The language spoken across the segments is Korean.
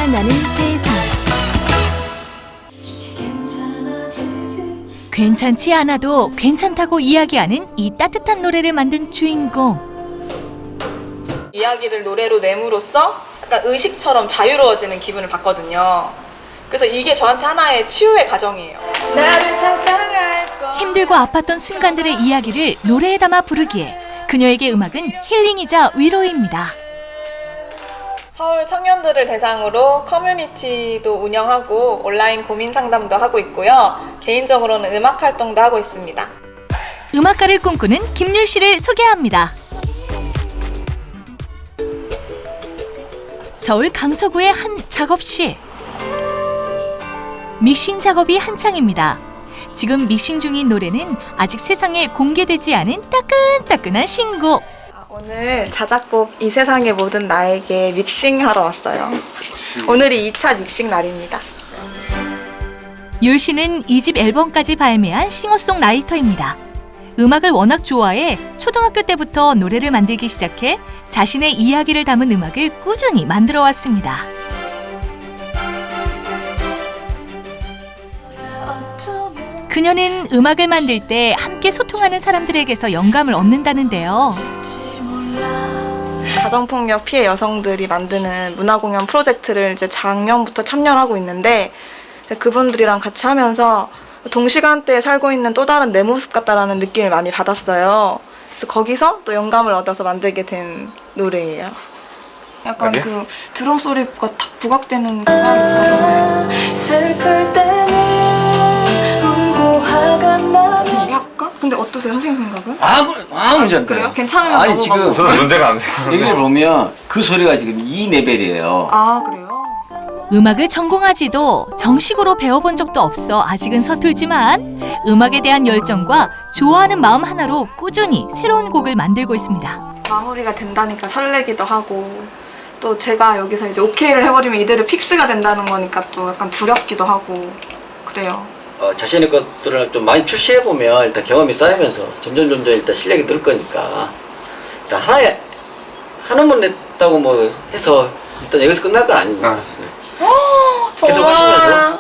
만나는 세상. 괜찮지 않아도 괜찮다고 이야기하는 이 따뜻한 노래를 만든 주인공. 이야기를 노래로 내므로써 약간 의식처럼 자유로워지는 기분을 받거든요. 그래서 이게 저한테 하나의 치유의 과정이에요. 나를 상상할 거. 힘들고 아팠던 순간들의 이야기를 노래에 담아 부르기에 그녀에게 음악은 힐링이자 위로입니다. 서울 청년들을 대상으로 커뮤니티도 운영하고 온라인 고민 상담도 하고 있고요. 개인적으로는 음악 활동도 하고 있습니다. 음악가를 꿈꾸는 김율 씨를 소개합니다. 서울 강서구의 한 작업실. 믹싱 작업이 한창입니다. 지금 믹싱 중인 노래는 아직 세상에 공개되지 않은 따끈따끈한 신곡. 오늘 자작곡 이 세상의 모든 나에게 믹싱하러 왔어요. 오늘이 2차 믹싱 날입니다. 율 씨는 2집 앨범까지 발매한 싱어송라이터입니다. 음악을 워낙 좋아해 초등학교 때부터 노래를 만들기 시작해 자신의 이야기를 담은 음악을 꾸준히 만들어 왔습니다. 그녀는 음악을 만들 때 함께 소통하는 사람들에게서 영감을 얻는다는데요. 가정폭력 피해 여성들이 만드는 문화공연 프로젝트를 이제 작년부터 참여하고 있는데 그분들이랑 같이 하면서 동시간대에 살고 있는 또 다른 내 모습 같다라는 느낌을 많이 받았어요. 그래서 거기서 또 영감을 얻어서 만들게 된 노래예요. 약간 그 드럼 소리가 탁 부각되는 그날이 있어요. 슬플 때는 울고 화가 나면 이게 할까? 근데 어떠세요, 선생님 생각은? 아무 문제 안 돼요. 그래요? 괜찮으면 아니 넘어가고. 지금 저는 문제가 안 돼요. 여기를 보면 그 소리가 지금 이 레벨이에요. 아, 그래요? 음악을 전공하지도 정식으로 배워본 적도 없어 아직은 서툴지만 음악에 대한 열정과 좋아하는 마음 하나로 꾸준히 새로운 곡을 만들고 있습니다. 마무리가 된다니까 설레기도 하고 또 제가 여기서 이제 오케이를 해버리면 이대로 픽스가 된다는 거니까 또 약간 두렵기도 하고 그래요. 자신의 것들을 좀 많이 출시해보면 일단 경험이 쌓이면서 점점 일단 실력이 늘 거니까 일단 하나만 냈다고 뭐 해서 일단 여기서 끝날 건 아니니까 계속 하시면서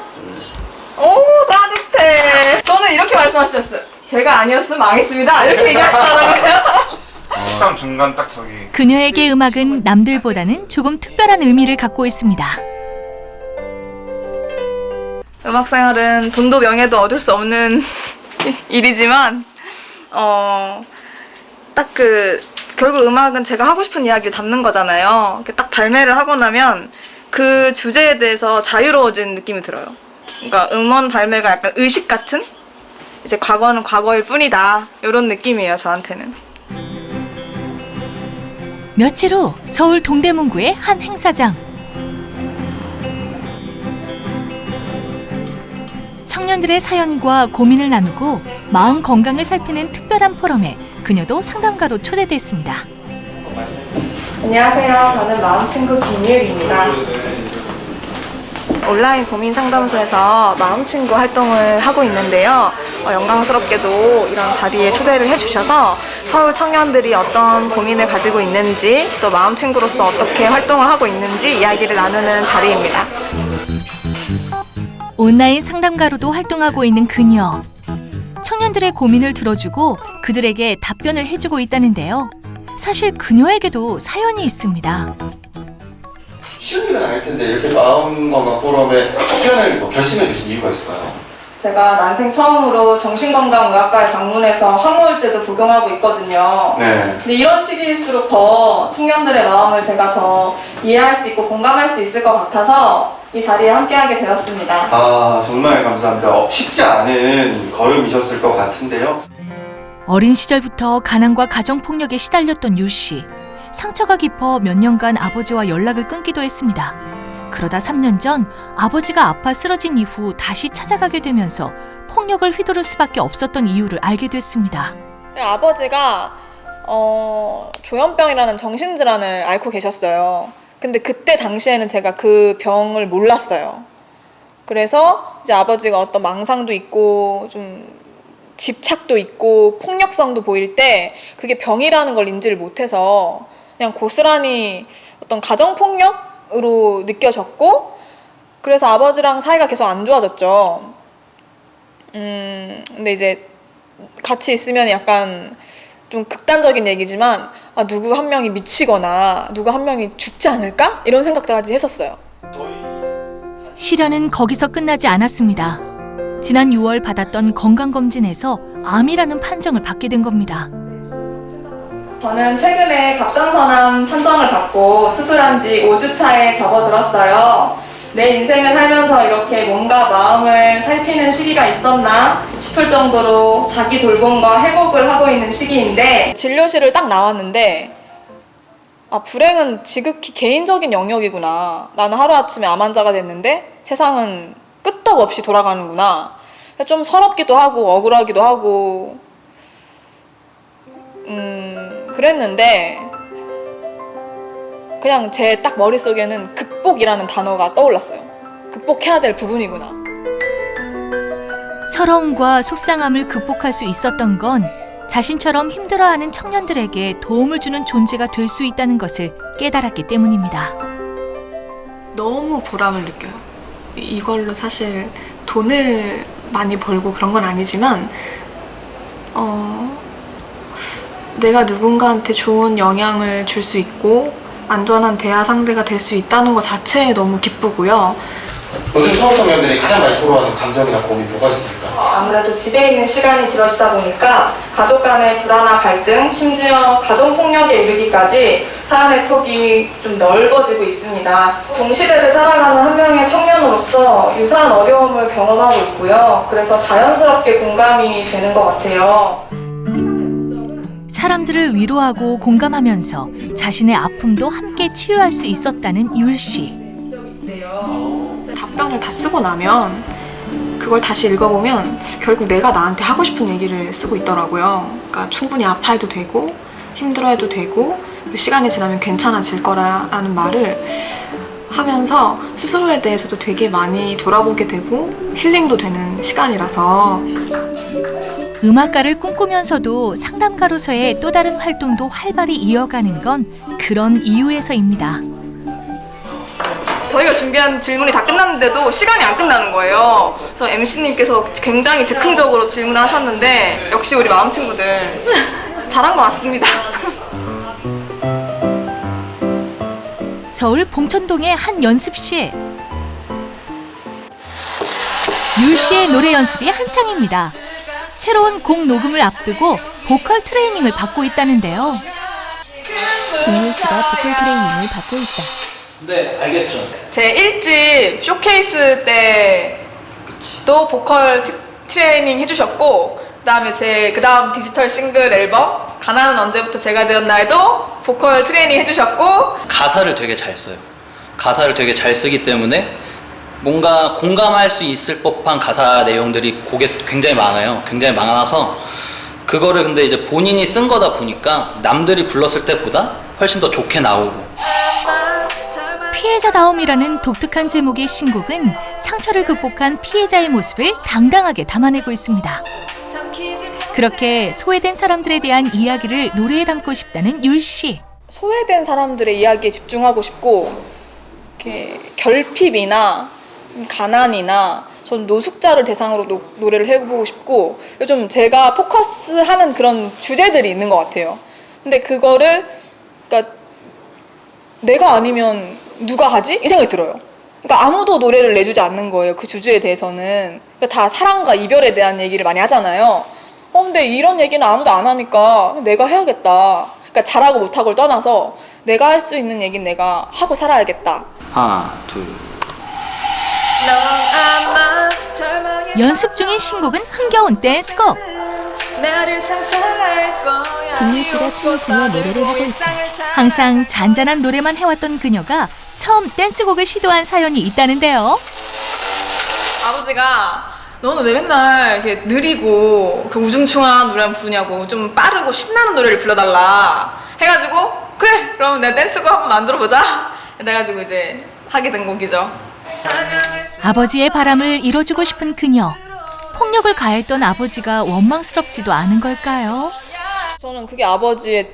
오, 따뜻해. 저는 이렇게 말씀하셨어요. 제가 아니었으면 망했습니다. 이렇게 얘기하시더라고요. 항상 중간 딱 저기. 그녀에게 음악은 남들보다는 조금 특별한 의미를 갖고 있습니다. 음악 생활은 돈도 명예도 얻을 수 없는 일이지만 딱 결국 음악은 제가 하고 싶은 이야기를 담는 거잖아요. 이렇게 딱 발매를 하고 나면 그 주제에 대해서 자유로워진 느낌이 들어요. 그러니까 음원 발매가 약간 의식 같은? 이제 과거는 과거일 뿐이다. 이런 느낌이에요, 저한테는. 며칠 후 서울 동대문구의 한 행사장. 청년들의 사연과 고민을 나누고 마음 건강을 살피는 특별한 포럼에 그녀도 상담가로 초대됐습니다. 안녕하세요. 저는 마음친구 김유일입니다. 온라인 고민 상담소에서 마음친구 활동을 하고 있는데요. 영광스럽게도 이런 자리에 초대를 해주셔서 서울 청년들이 어떤 고민을 가지고 있는지 또 마음친구로서 어떻게 활동을 하고 있는지 이야기를 나누는 자리입니다. 온라인 상담가로도 활동하고 있는 그녀. 청년들의 고민을 들어주고 그들에게 답변을 해주고 있다는데요. 사실 그녀에게도 사연이 있습니다. 쉬운 일은 아닐 텐데 이렇게 마음건강 포럼에 출연을 결심해 주신 이유가 있을까요? 제가 난생 처음으로 정신건강의학과에 방문해서 항우울제도 복용하고 있거든요. 네. 근데 이런 시기일수록 더 청년들의 마음을 제가 더 이해할 수 있고 공감할 수 있을 것 같아서 이 자리에 함께하게 되었습니다. 아, 정말 감사합니다. 쉽지 않은 걸음이셨을 것 같은데요. 어린 시절부터 가난과 가정폭력에 시달렸던 율 씨. 상처가 깊어 몇 년간 아버지와 연락을 끊기도 했습니다. 그러다 3년 전 아버지가 아파 쓰러진 이후 다시 찾아가게 되면서 폭력을 휘두를 수밖에 없었던 이유를 알게 됐습니다. 아버지가 조현병이라는 정신질환을 앓고 계셨어요. 근데 그때 당시에는 제가 그 병을 몰랐어요. 그래서 이제 아버지가 어떤 망상도 있고 좀 집착도 있고 폭력성도 보일 때 그게 병이라는 걸 인지를 못해서 그냥 고스란히 어떤 가정폭력 느낌으로 느껴졌고, 그래서 아버지랑 사이가 계속 안 좋아졌죠. 근데 이제 같이 있으면 약간 좀 극단적인 얘기지만, 아, 누구 한 명이 미치거나 누구 한 명이 죽지 않을까? 이런 생각까지 했었어요. 시련은 거기서 끝나지 않았습니다. 지난 6월 받았던 건강검진에서 암이라는 판정을 받게 된 겁니다. 저는 최근에 갑상선암 판정을 받고 수술한 지 5주 차에 접어들었어요. 내 인생을 살면서 이렇게 몸과 마음을 살피는 시기가 있었나 싶을 정도로 자기 돌봄과 회복을 하고 있는 시기인데, 진료실을 딱 나왔는데, 아, 불행은 지극히 개인적인 영역이구나. 나는 하루아침에 암 환자가 됐는데 세상은 끄떡없이 돌아가는구나. 좀 서럽기도 하고 억울하기도 하고 그랬는데, 그냥 제 딱 머릿속에는 극복이라는 단어가 떠올랐어요. 극복해야 될 부분이구나. 서러움과 속상함을 극복할 수 있었던 건 자신처럼 힘들어하는 청년들에게 도움을 주는 존재가 될 수 있다는 것을 깨달았기 때문입니다. 너무 보람을 느껴요. 이걸로 사실 돈을 많이 벌고 그런 건 아니지만, 내가 누군가한테 좋은 영향을 줄 수 있고 안전한 대화 상대가 될 수 있다는 것 자체에 너무 기쁘고요. 요즘 서울 청년들이 가장 많이 토로하는 감정이나 고민 뭐가 있습니까? 아무래도 집에 있는 시간이 길어지다 보니까 가족 간의 불화나 갈등, 심지어 가정폭력에 이르기까지 사안의 폭이 좀 넓어지고 있습니다. 동시대를 살아가는 한 명의 청년으로서 유사한 어려움을 경험하고 있고요. 그래서 자연스럽게 공감이 되는 것 같아요. 사람들을 위로하고 공감하면서 자신의 아픔도 함께 치유할 수 있었다는 율 씨. 답변을 다 쓰고 나면 그걸 다시 읽어보면 결국 내가 나한테 하고 싶은 얘기를 쓰고 있더라고요. 그러니까 충분히 아파해도 되고 힘들어해도 되고 시간이 지나면 괜찮아질 거라는 말을 하면서 스스로에 대해서도 되게 많이 돌아보게 되고 힐링도 되는 시간이라서. 음악가를 꿈꾸면서도 상담가로서의 또 다른 활동도 활발히 이어가는 건 그런 이유에서입니다. 저희가 준비한 질문이 다 끝났는데도 시간이 안 끝나는 거예요. 그래서 MC님께서 굉장히 즉흥적으로 질문을 하셨는데 역시 우리 마음 친구들 잘한 것 같습니다. 서울 봉천동의 한 연습실. 율 씨의 노래 연습이 한창입니다. 새로운 곡 녹음을 앞두고 보컬 트레이닝을 받고 있다는데요. 김율 씨가 보컬 트레이닝을 받고 있다. 네, 알겠죠. 제 1집 쇼케이스 때도 보컬 트레이닝 해주셨고, 그다음에 그다음 디지털 싱글 앨범 가나는 언제부터 제가 되었나에도 보컬 트레이닝 해주셨고. 가사를 되게 잘 써요. 가사를 되게 잘 쓰기 때문에 뭔가 공감할 수 있을 법한 가사 내용들이 곡에 굉장히 많아요. 굉장히 많아서 그거를 근데 이제 본인이 쓴 거다 보니까 남들이 불렀을 때보다 훨씬 더 좋게 나오고. 피해자다움이라는 독특한 제목의 신곡은 상처를 극복한 피해자의 모습을 당당하게 담아내고 있습니다. 그렇게 소외된 사람들에 대한 이야기를 노래에 담고 싶다는 율 씨. 소외된 사람들의 이야기에 집중하고 싶고, 이렇게 결핍이나 가난이나 전 노숙자를 대상으로 노래를 해보고 싶고, 요즘 제가 포커스하는 그런 주제들이 있는 것 같아요. 근데 그거를 그러니까 내가 아니면 누가 하지? 이 생각이 들어요. 그러니까 아무도 노래를 내주지 않는 거예요. 그 주제에 대해서는. 그러니까 다 사랑과 이별에 대한 얘기를 많이 하잖아요. 근데 이런 얘기는 아무도 안 하니까 내가 해야겠다. 그러니까 잘하고 못하고를 떠나서 내가 할 수 있는 얘기는 내가 하고 살아야겠다. 하나, 둘. 연습 중인 신곡은 흥겨운 댄스곡. 김율 씨가 춤을 추며 노래를 하고 있다. 항상 잔잔한 노래만 해왔던 그녀가 처음 댄스곡을 시도한 사연이 있다는데요. 아버지가 너는 왜 맨날 이렇게 느리고 그 우중충한 노래만 부르냐고, 좀 빠르고 신나는 노래를 불러달라 해가지고, 그래 그럼 내가 댄스곡 한번 만들어보자 해가지고 이제 하게 된 곡이죠. 아버지의 바람을 이뤄주고 싶은 그녀. 폭력을 가했던 아버지가 원망스럽지도 않은 걸까요? 저는 그게 아버지의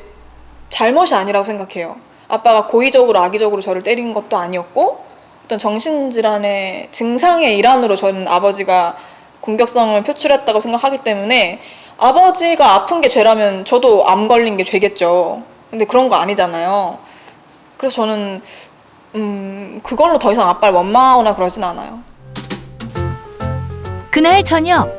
잘못이 아니라고 생각해요. 아빠가 고의적으로 악의적으로 저를 때린 것도 아니었고 어떤 정신질환의 증상의 일환으로 저는 아버지가 공격성을 표출했다고 생각하기 때문에 아버지가 아픈 게 죄라면 저도 암 걸린 게 죄겠죠. 근데 그런 거 아니잖아요. 그래서 저는 그걸로 더 이상 아빠를 원망하거나 그러진 않아요. 그날 저녁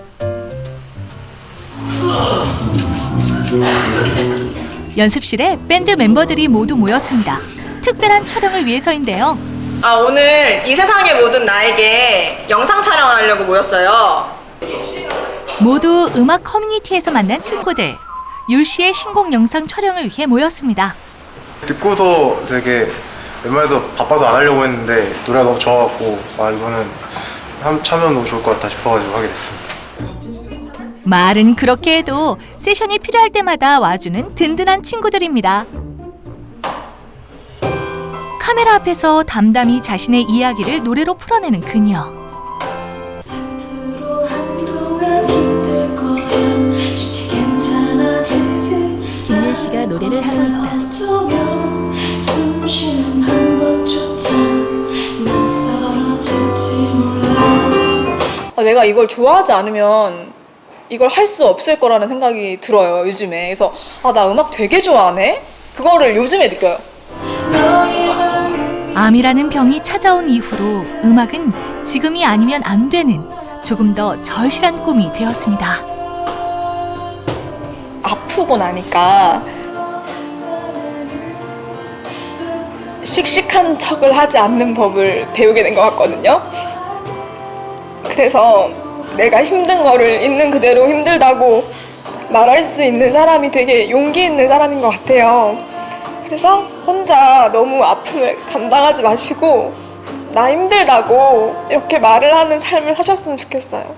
연습실에 밴드 멤버들이 모두 모였습니다. 특별한 촬영을 위해서인데요. 오늘 이 세상의 모든 나에게 영상 촬영하려고 모였어요. 모두 음악 커뮤니티에서 만난 친구들. 율 씨의 신곡 영상 촬영을 위해 모였습니다. 듣고서 되게 웬만해서 바빠서 안 하려고 했는데 노래가 너무 좋아갖고 이거는 참여하면 너무 좋을 것 같다 싶어가지고 하게 됐습니다. 말은 그렇게 해도 세션이 필요할 때마다 와주는 든든한 친구들입니다. 카메라 앞에서 담담히 자신의 이야기를 노래로 풀어내는 그녀. 김율 씨가 노래를 하고 있다. 내가 이걸 좋아하지 않으면 이걸 할 수 없을 거라는 생각이 들어요, 요즘에. 그래서 나 음악 되게 좋아하네? 그거를 요즘에 느껴요. 암이라는 병이 찾아온 이후로 음악은 지금이 아니면 안 되는 조금 더 절실한 꿈이 되었습니다. 아프고 나니까 씩씩한 척을 하지 않는 법을 배우게 된 것 같거든요. 그래서 내가 힘든 거를 있는 그대로 힘들다고 말할 수 있는 사람이 되게 용기 있는 사람인 것 같아요. 그래서 혼자 너무 아픔을 감당하지 마시고 나 힘들다고 이렇게 말을 하는 삶을 사셨으면 좋겠어요.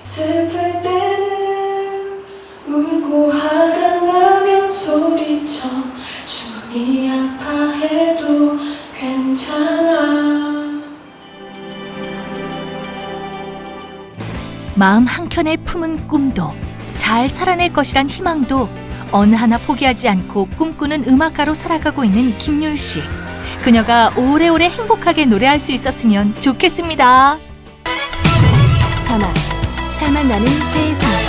슬플 때는 울고 화가 나면 소리쳐 죽음이 아파해도 괜찮아. 마음 한켠에 품은 꿈도 잘 살아낼 것이란 희망도 어느 하나 포기하지 않고 꿈꾸는 음악가로 살아가고 있는 김율 씨. 그녀가 오래오래 행복하게 노래할 수 있었으면 좋겠습니다. 자막, 살만 나는 세상.